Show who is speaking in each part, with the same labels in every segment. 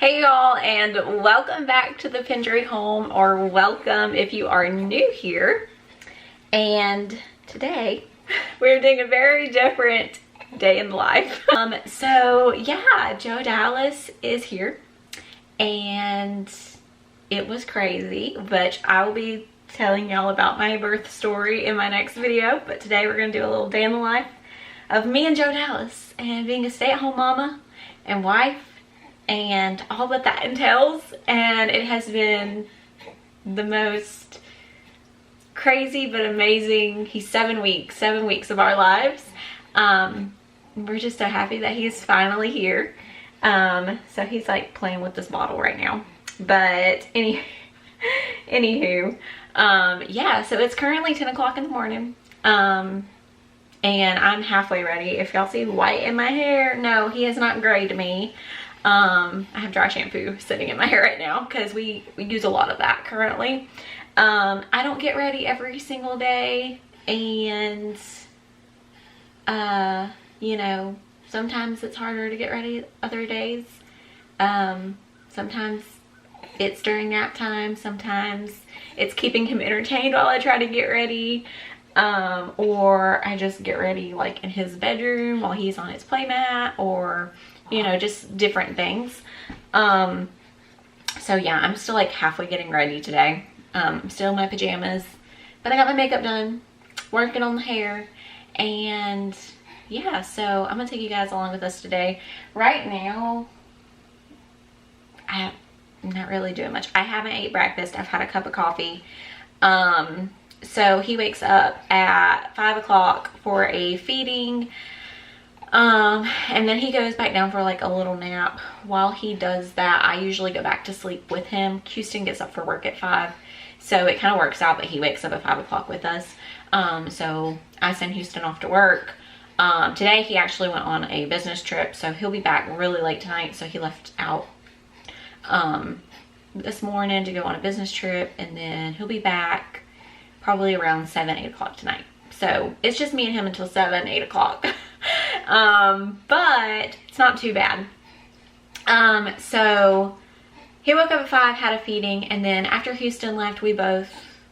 Speaker 1: Hey y'all, and welcome back to the Pendryhome, or welcome if you are new here. And today we're doing a very different day in life. So yeah, Joe Dallas is here and it was crazy, but I will be telling y'all about my birth story in my next video. But today we're gonna do a little day in the life of me and Joe Dallas and being a stay-at-home mama and wife and all that that entails. And it has been the most crazy but amazing. He's 7 weeks of our lives. We're just so happy that he's finally here. So he's like playing with this bottle right now, but anywho, yeah, so it's currently 10 o'clock in the morning, and I'm halfway ready. If y'all see white in my hair, no, he has not grayed me. I have dry shampoo sitting in my hair right now because we use a lot of that currently. I don't get ready every single day, and you know, sometimes it's harder to get ready other days. Sometimes it's during nap time, sometimes it's keeping him entertained while I try to get ready, or I just get ready like in his bedroom while he's on his playmat, or you know, just different things. So yeah, I'm still like halfway getting ready today. I'm still in my pajamas, but I got my makeup done, working on the hair, and yeah, so I'm gonna take you guys along with us today. Right now, I'm not really doing much. I haven't ate breakfast. I've had a cup of coffee. So he wakes up at 5 o'clock for a feeding. And then he goes back down for like a little nap. While he does that, I usually go back to sleep with him. Houston gets up for work at 5. So it kind of works out that he wakes up at 5 o'clock with us. So I send Houston off to work. Today he actually went on a business trip, so he'll be back really late tonight. So he left out this morning to go on a business trip, and then he'll be back probably around 7, 8 o'clock tonight. So it's just me and him until 7, 8 o'clock. But it's not too bad. So he woke up at 5, had a feeding, and then after Houston left,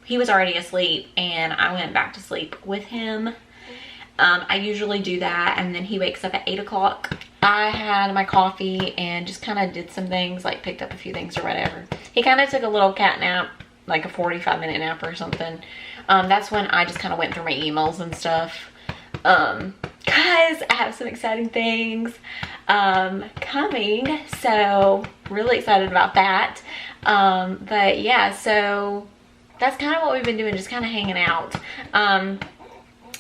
Speaker 1: he was already asleep, and I went back to sleep with him. I usually do that, and then he wakes up at 8 o'clock. I had my coffee and just kind of did some things, like picked up a few things or whatever. He kind of took a little cat nap, like a 45-minute nap or something. That's when I just kind of went through my emails and stuff. Guys, I have some exciting things coming, so really excited about that. But yeah, so that's kind of what we've been doing, just kind of hanging out.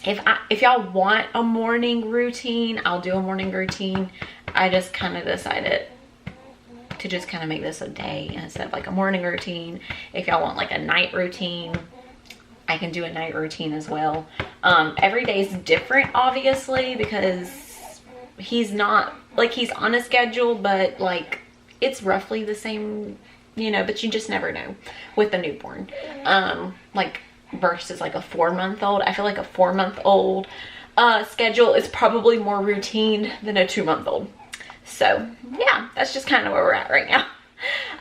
Speaker 1: If y'all want a morning routine, I'll do a morning routine. I just kind of decided to just kind of make this a day instead of like a morning routine. If y'all want like a night routine, I can do a night routine as well. Every day is different, obviously, because he's not like, he's on a schedule, but like it's roughly the same, you know, but you just never know with the newborn. Like versus like a 4-month-old. I feel like a 4-month-old schedule is probably more routine than a 2-month-old. So yeah, that's just kind of where we're at right now.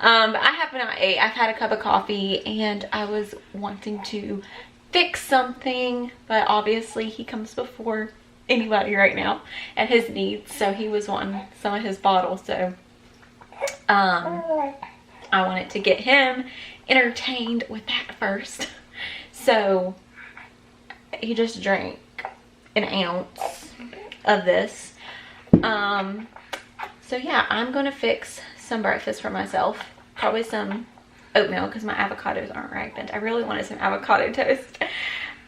Speaker 1: I have not ate. I've had a cup of coffee, and I was wanting to fix something, but obviously he comes before anybody right now and his needs. So he was wanting some of his bottles. So I wanted to get him entertained with that first. So he just drank an ounce of this. So yeah, I'm gonna fix some breakfast for myself, probably some oatmeal because my avocados aren't ripened. I really wanted some avocado toast,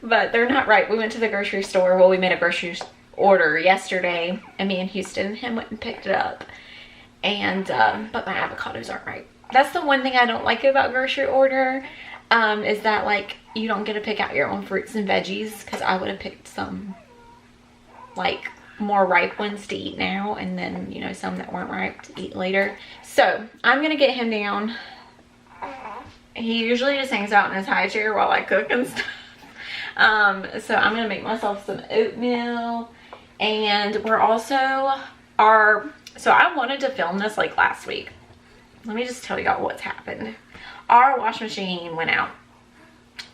Speaker 1: but they're not ripe. We went to the grocery store. Well, we made a grocery order yesterday, and me and Houston and him went and picked it up, and but my avocados aren't ripe. That's the one thing I don't like about grocery order, is that like you don't get to pick out your own fruits and veggies, because I would have picked some like more ripe ones to eat now, and then, you know, some that weren't ripe to eat later. So I'm gonna get him down. He usually just hangs out in his high chair while I cook and stuff. So I'm gonna make myself some oatmeal, and we're also so I wanted to film this like last week, let me just tell y'all what's happened. Our wash machine went out.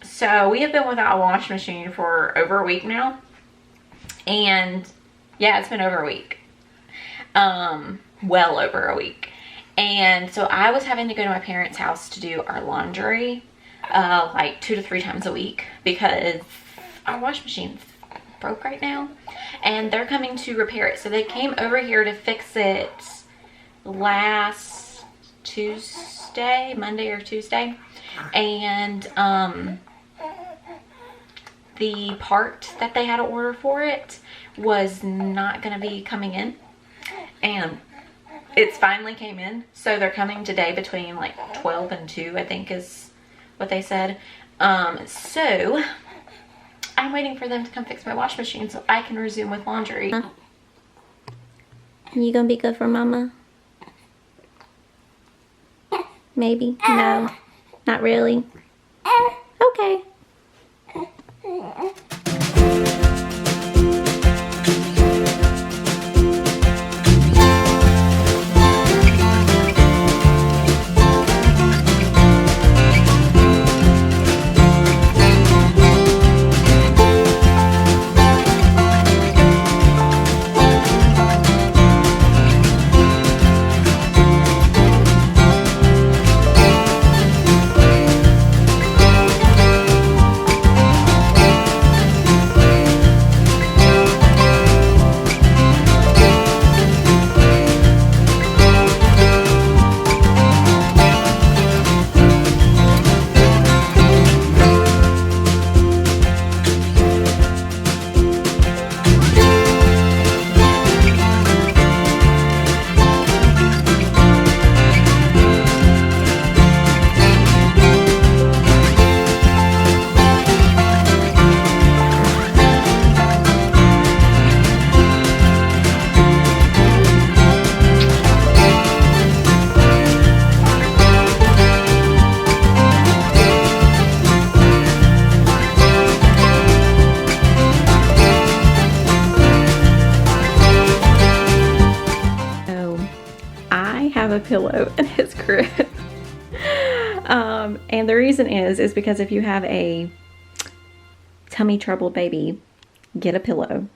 Speaker 1: So we have been without a wash machine for over a week now. And yeah, it's been over a week. Well over a week. And so I was having to go to my parents' house to do our laundry like 2 to 3 times a week because our wash machine's broke right now. And they're coming to repair it. So they came over here to fix it last Tuesday, Monday or Tuesday. And the part that they had to order for it was not going to be coming in. And it's finally came in. So they're coming today between like 12 and 2, I think is what they said. So I'm waiting for them to come fix my wash machine so I can resume with laundry. You gonna be good for mama? Maybe? No. Not really? Okay. A pillow in his crib. And the reason is because if you have a tummy troubled baby, get a pillow.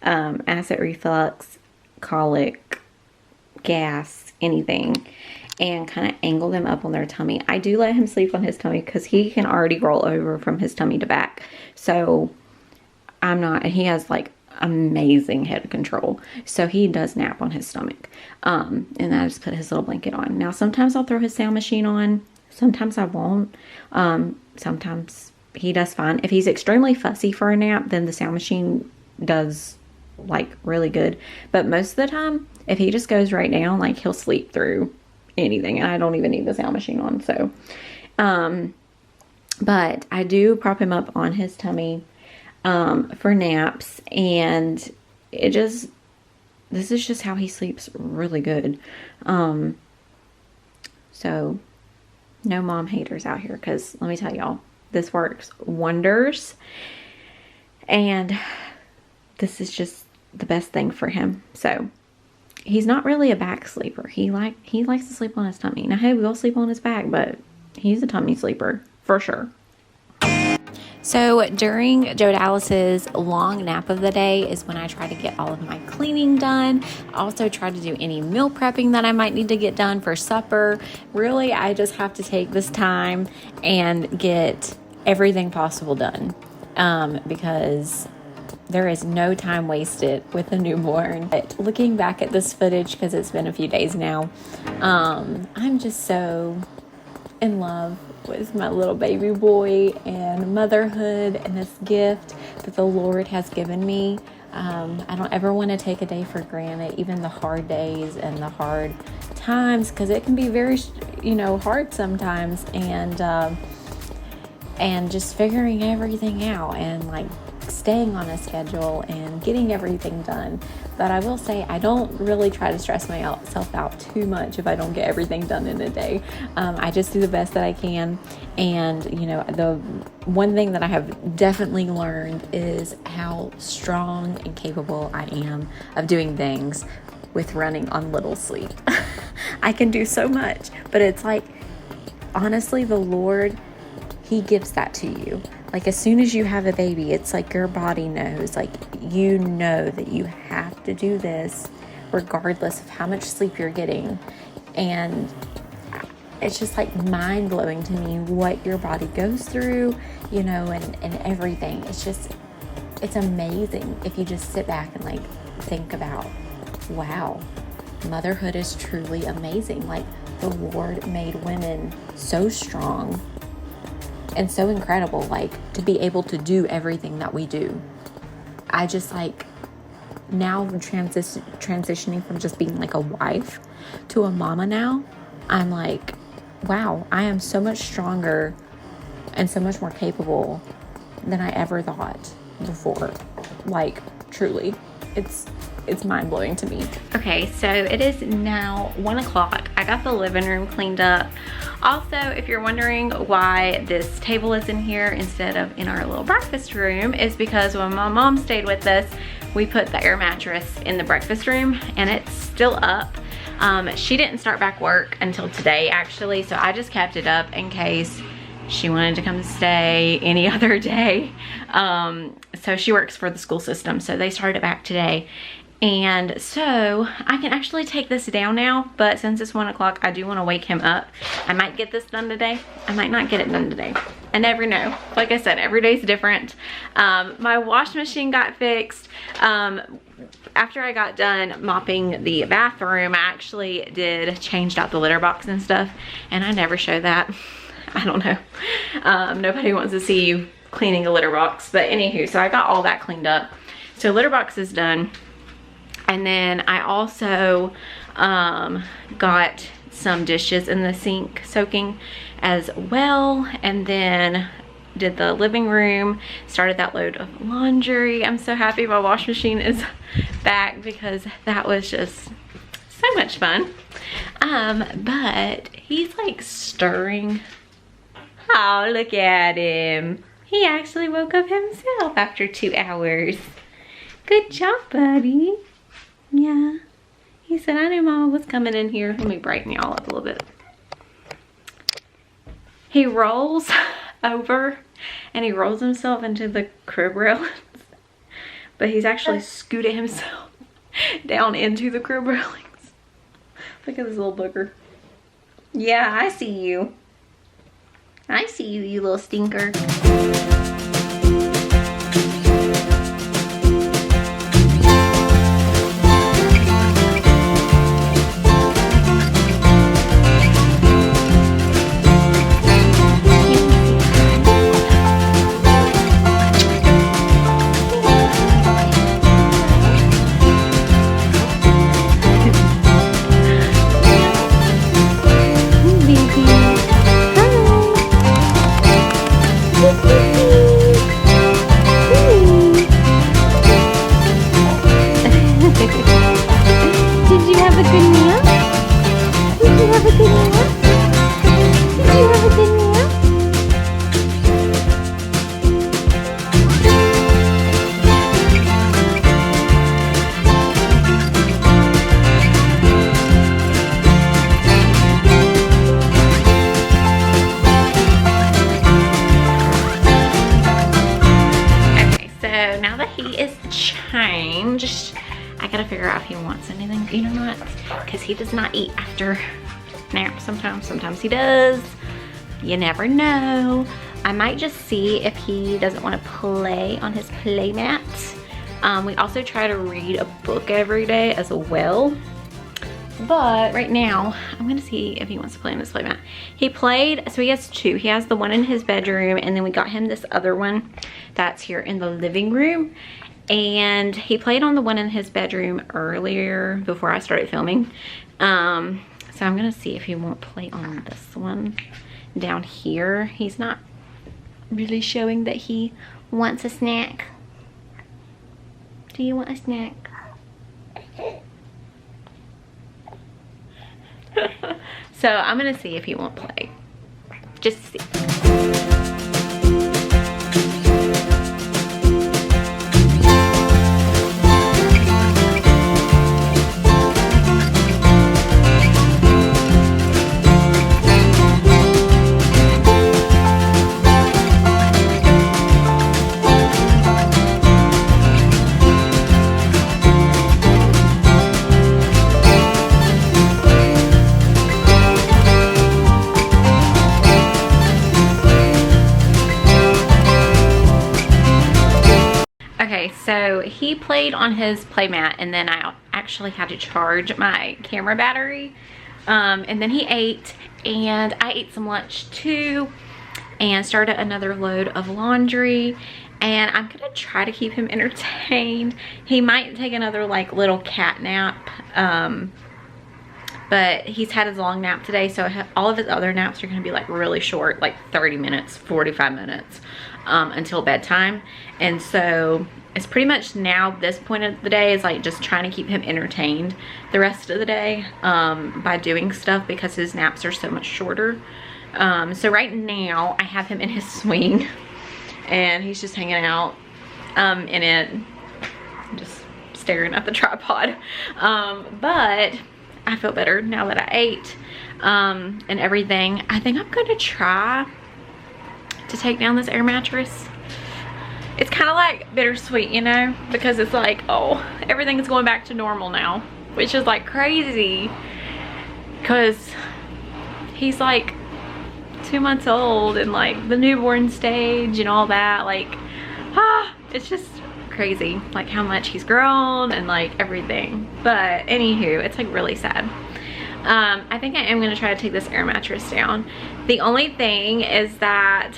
Speaker 1: Acid reflux, colic, gas, anything, and kind of angle them up on their tummy. I do let him sleep on his tummy because he can already roll over from his tummy to back. So I'm not, and he has like amazing head control, so he does nap on his stomach. And I just put his little blanket on. Now sometimes I'll throw his sound machine on, sometimes I won't. Sometimes he does fine. If he's extremely fussy for a nap, then the sound machine does like really good. But most of the time, if he just goes right down, like he'll sleep through anything, and I don't even need the sound machine on. So but I do prop him up on his tummy for naps, and this is just how he sleeps really good. So no mom haters out here, because let me tell y'all, this works wonders, and this is just the best thing for him. So he's not really a back sleeper. He likes to sleep on his tummy. Now, hey, we will sleep on his back, but he's a tummy sleeper for sure. So during Joe Dallas's long nap of the day is when I try to get all of my cleaning done. I also try to do any meal prepping that I might need to get done for supper. Really, I just have to take this time and get everything possible done, because there is no time wasted with a newborn. But looking back at this footage, because it's been a few days now, I'm just so in love with my little baby boy and motherhood and this gift that the Lord has given me. I don't ever want to take a day for granted, even the hard days and the hard times, because it can be very, hard sometimes, and just figuring everything out and like staying on a schedule and getting everything done. But I will say, I don't really try to stress myself out too much if I don't get everything done in a day. I just do the best that I can. And, the one thing that I have definitely learned is how strong and capable I am of doing things with running on little sleep.
Speaker 2: I can do so much. But it's like, honestly, the Lord, he gives that to you. Like, as soon as you have a baby, it's like your body knows, like, you know that you have to do this regardless of how much sleep you're getting. And it's just like mind-blowing to me what your body goes through, you know, and everything. It's amazing if you just sit back and like think about, wow, motherhood is truly amazing. Like, the Lord made women so strong and so incredible, like, to be able to do everything that we do. I just like, now transitioning from just being like a wife to a mama now, I'm like, wow, I am so much stronger and so much more capable than I ever thought before. Like, truly, it's mind-blowing to me.
Speaker 1: Okay, so it is now 1 o'clock. I got the living room cleaned up. Also, if you're wondering why this table is in here instead of in our little breakfast room, is because when my mom stayed with us, we put the air mattress in the breakfast room and it's still up. She didn't start back work until today, actually, so I just kept it up in case she wanted to come stay any other day. So she works for the school system, so they started back today. And so I can actually take this down now, but since it's 1 o'clock, I do want to wake him up. I might get this done today. I might not get it done today. I never know. Like I said, every day's different. My wash machine got fixed. After I got done mopping the bathroom, I actually changed out the litter box and stuff, and I never show that. I don't know. Nobody wants to see you cleaning a litter box, but anywho, so I got all that cleaned up. So litter box is done. And then I also got some dishes in the sink soaking as well. And then did the living room, started that load of laundry. I'm so happy my wash machine is back because that was just so much fun. But he's like stirring. Oh, look at him. He actually woke up himself after 2 hours. Good job, buddy. Yeah, he said, I knew Mama was coming in here. Let me brighten y'all up a little bit. He rolls over and he rolls himself into the crib railings, but he's actually scooted himself down into the crib railings. Look at this little booger. Yeah, I see you. I see you, you little stinker. I gotta figure out if he wants anything to eat or not, because he does not eat after naps sometimes he does. You never know. I might just see if he doesn't want to play on his play mat. We also try to read a book every day as well, but right now I'm gonna see if he wants to play on his play mat. He played, so he has two. He has the one in his bedroom, and then we got him this other one that's here in the living room. And he played on the one in his bedroom earlier before I started filming. So I'm gonna see if he won't play on this one down here. He's not really showing that he wants a snack. Do you want a snack? So I'm gonna see if he won't play. Just to see. Okay, so he played on his playmat, and then I actually had to charge my camera battery. And then he ate, and I ate some lunch too, and started another load of laundry. And I'm gonna try to keep him entertained. He might take another like little cat nap, but he's had his long nap today, so all of his other naps are gonna be like really short, like 30 minutes, 45 minutes until bedtime. And so it's pretty much now, this point of the day is like just trying to keep him entertained the rest of the day by doing stuff, because his naps are so much shorter. So right now I have him in his swing, and he's just hanging out in it, just staring at the tripod. But I feel better now that I ate and everything. I think I'm gonna try to take down this air mattress. It's kind of like bittersweet, you know, because it's like, oh, everything is going back to normal now, which is like crazy, because he's like 2 months old and like the newborn stage and all that. Like, it's just crazy, like how much he's grown and like everything. But anywho, it's like really sad. I think I am gonna try to take this air mattress down. The only thing is that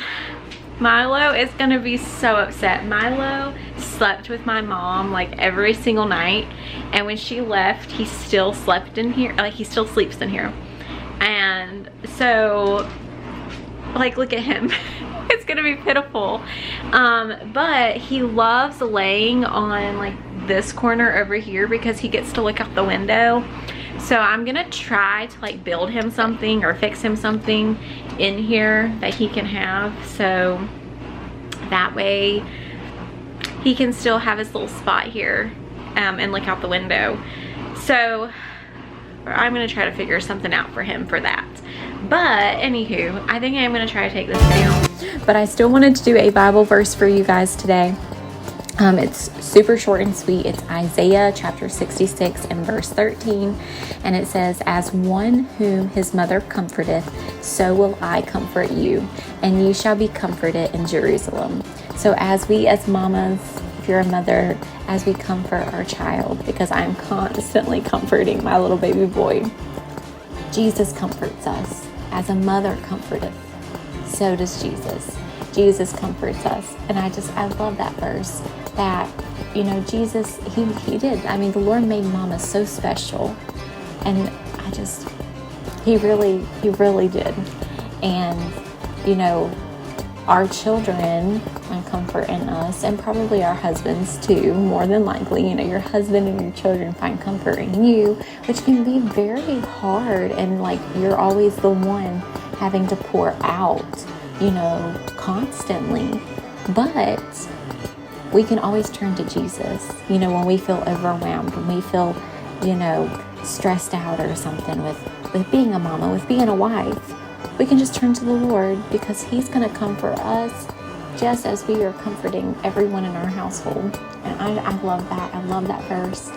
Speaker 1: Milo is gonna be so upset. Milo slept with my mom like every single night, and when she left, he still slept in here. Like, he still sleeps in here. And so, like, look at him. It's gonna be pitiful. But he loves laying on like this corner over here because he gets to look out the window. So I'm gonna try to like build him something or fix him something in here that he can have, so that way he can still have his little spot here and look out the window. So I'm gonna try to figure something out for him for that. But anywho, I think I am gonna try to take this down.
Speaker 2: But I still wanted to do a Bible verse for you guys today. It's super short and sweet. It's Isaiah chapter 66 and verse 13. And it says, "As one whom his mother comforteth, so will I comfort you, and ye shall be comforted in Jerusalem." So as we as mamas, if you're a mother, as we comfort our child, because I'm constantly comforting my little baby boy, Jesus comforts us. As a mother comforteth, so does Jesus. Jesus comforts us. And I love that verse, that, you know, Jesus, he did. I mean, the Lord made mama so special. And he really did. And, you know, our children find comfort in us, and probably our husbands too, more than likely. You know, your husband and your children find comfort in you, which can be very hard, and like you're always the one having to pour out, you know, constantly. But we can always turn to Jesus, you know, when we feel overwhelmed, when we feel, you know, stressed out or something with being a mama, with being a wife. We can just turn to the Lord, because he's going to comfort us just as we are comforting everyone in our household. And I love that. I love that verse.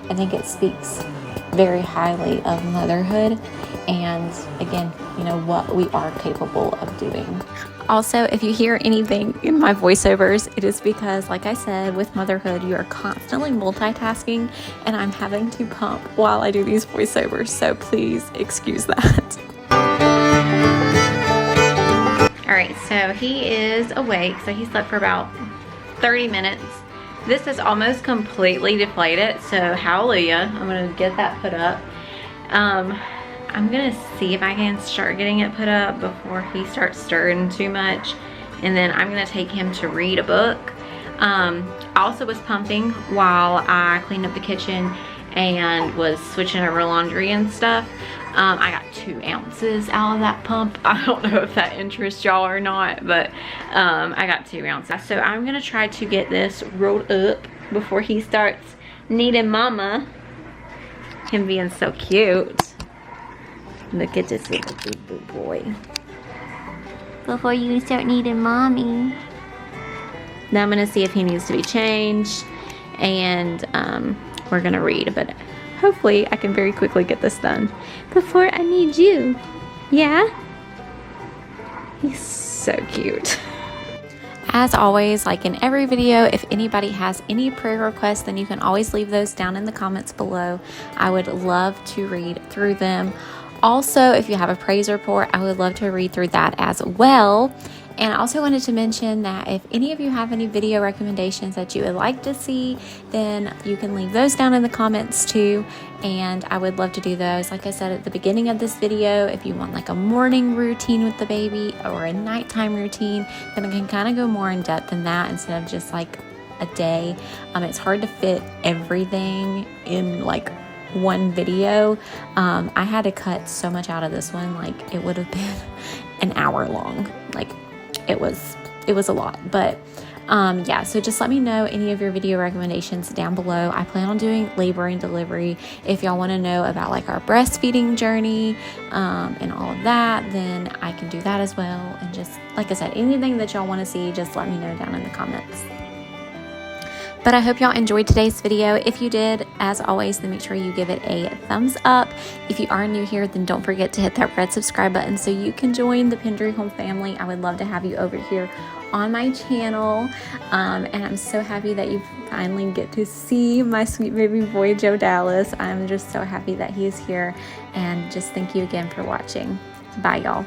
Speaker 2: I think it speaks very highly of motherhood, and again, you know, what we are capable of doing. Also, if you hear anything in my voiceovers, it is because, like I said, with motherhood, you are constantly multitasking, and I'm having to pump while I do these voiceovers. So please excuse that.
Speaker 1: All right, so he is awake. So he slept for about 30 minutes. This is almost completely deflated, so hallelujah. I'm gonna get that put up. I'm gonna see if I can start getting it put up before he starts stirring too much, and then I'm gonna take him to read a book. I also was pumping while I cleaned up the kitchen and was switching over laundry and stuff. I got 2 ounces out of that pump. I don't know if that interests y'all or not, but I got 2 ounces. So I'm gonna try to get this rolled up before he starts needing mama. Him being so cute. Look at this little boo boy. Before you start needing mommy. Now I'm gonna see if he needs to be changed, and we're gonna read, but hopefully I can very quickly get this done before I need you. Yeah? He's so cute.
Speaker 2: As always, like in every video, if anybody has any prayer requests, then you can always leave those down in the comments below. I would love to read through them. Also, if you have a praise report, I would love to read through that as well. And I also wanted to mention that if any of you have any video recommendations that you would like to see, then you can leave those down in the comments too. And I would love to do those. Like I said at the beginning of this video, if you want like a morning routine with the baby or a nighttime routine, then I can kind of go more in depth than that instead of just like a day. It's hard to fit everything in like one video. I had to cut so much out of this one, like it would have been an hour long. Like it was a lot, but yeah, so just let me know any of your video recommendations down below. I plan on doing labor and delivery. If y'all want to know about like our breastfeeding journey and all of that, then I can do that as well. And just like I said, anything that y'all want to see, just let me know down in the comments. But I hope y'all enjoyed today's video. If you did, as always, then make sure you give it a thumbs up. If you are new here, then don't forget to hit that red subscribe button so you can join the Pendryhome family. I would love to have you over here on my channel. And I'm so happy that you finally get to see my sweet baby boy, Joe Dallas. I'm just so happy that he's here. And just thank you again for watching. Bye, y'all.